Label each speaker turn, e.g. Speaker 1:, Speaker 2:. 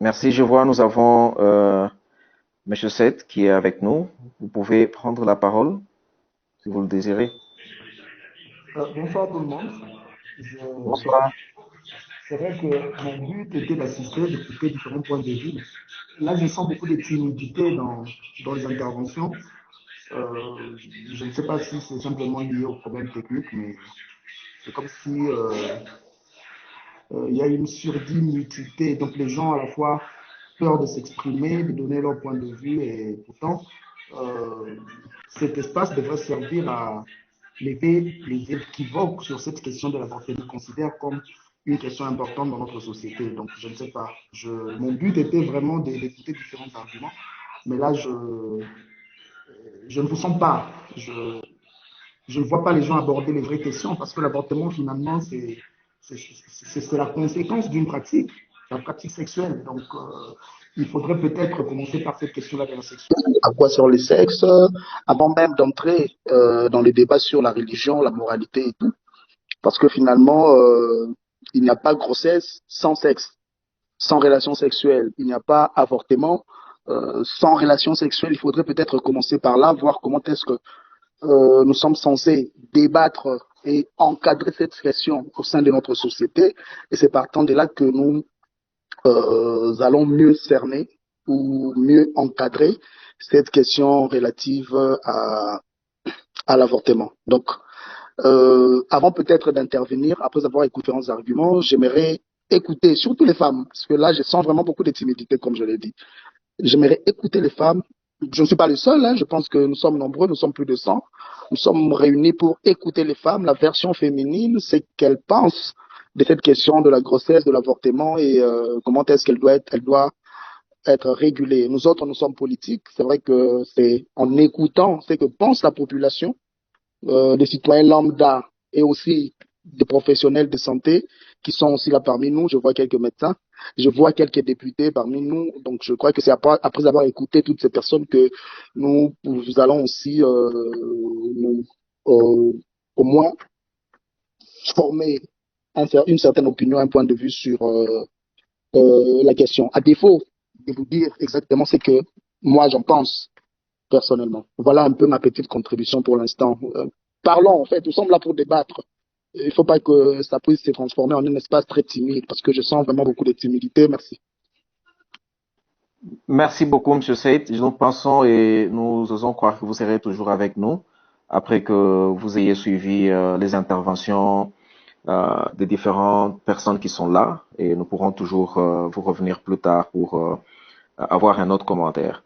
Speaker 1: Merci. Je vois, nous avons Monsieur Seth qui est avec nous. Vous pouvez prendre la parole si vous le désirez.
Speaker 2: Bonsoir tout le monde. Je-
Speaker 1: Bonsoir.
Speaker 2: C'est vrai que mon but était d'assister, d'écouter différents points de vue. Là, je sens beaucoup de timidité dans les interventions. Euh, je ne sais pas si c'est simplement lié au problème technique, mais c'est comme si il y a une surdimité. Donc les gens à la fois peur de s'exprimer, de donner leur point de vue, et pourtant euh, cet espace devrait servir à lever les équivoques sur cette question de l'avortement. Je le considère comme une question importante dans notre société. Donc je ne sais pas. Mon but était vraiment d'écouter différents arguments, mais là je ne vous sens pas. Je ne vois pas les gens aborder les vraies questions parce que l'avortement, finalement, c'est la conséquence d'une pratique, la pratique sexuelle. Donc, il faudrait peut-être commencer par cette question-là de la sexualité.
Speaker 3: À quoi sur le sexe, avant même d'entrer dans les débats sur la religion, la moralité et tout. Parce que finalement, il n'y a pas grossesse sans sexe, sans relation sexuelle. Il n'y a pas avortement sans relation sexuelle. Il faudrait peut-être commencer par là, voir comment est-ce que nous sommes censés débattre et encadrer cette question au sein de notre société. Et c'est partant de là que nous allons mieux cerner ou mieux encadrer cette question relative à l'avortement. Donc, avant peut-être d'intervenir, après avoir écouté différents arguments, j'aimerais écouter, surtout les femmes, parce que là, je sens vraiment beaucoup de timidité, comme je l'ai dit. J'aimerais écouter les femmes. Je ne suis pas le seul, hein, je pense que nous sommes nombreux, nous sommes plus de 100. Nous sommes réunis pour écouter les femmes, la version féminine, c'est qu'elles pensent de cette question de la grossesse, de l'avortement et comment est-ce elle doit être régulée. Nous autres, nous sommes politiques. C'est vrai que c'est en écoutant ce que pense la population, des citoyens lambda et aussi des professionnels de santé qui sont aussi là parmi nous. Je vois quelques médecins, je vois quelques députés parmi nous. Donc, je crois que c'est après avoir écouté toutes ces personnes que nous allons aussi nous, euh, au moins former une certaine opinion, un point de vue sur la question. À défaut de vous dire exactement ce que moi j'en pense personnellement. Voilà un peu ma petite contribution pour l'instant. Parlons, en fait, nous sommes là pour débattre. Il ne faut pas que ça puisse se transformer en un espace très timide, parce que je sens vraiment beaucoup de timidité. Merci.
Speaker 1: Merci beaucoup, Monsieur Seth. Nous pensons et nous osons croire que vous serez toujours avec nous après que vous ayez suivi les interventions des différentes personnes qui sont là et nous pourrons toujours vous revenir plus tard pour avoir un autre commentaire.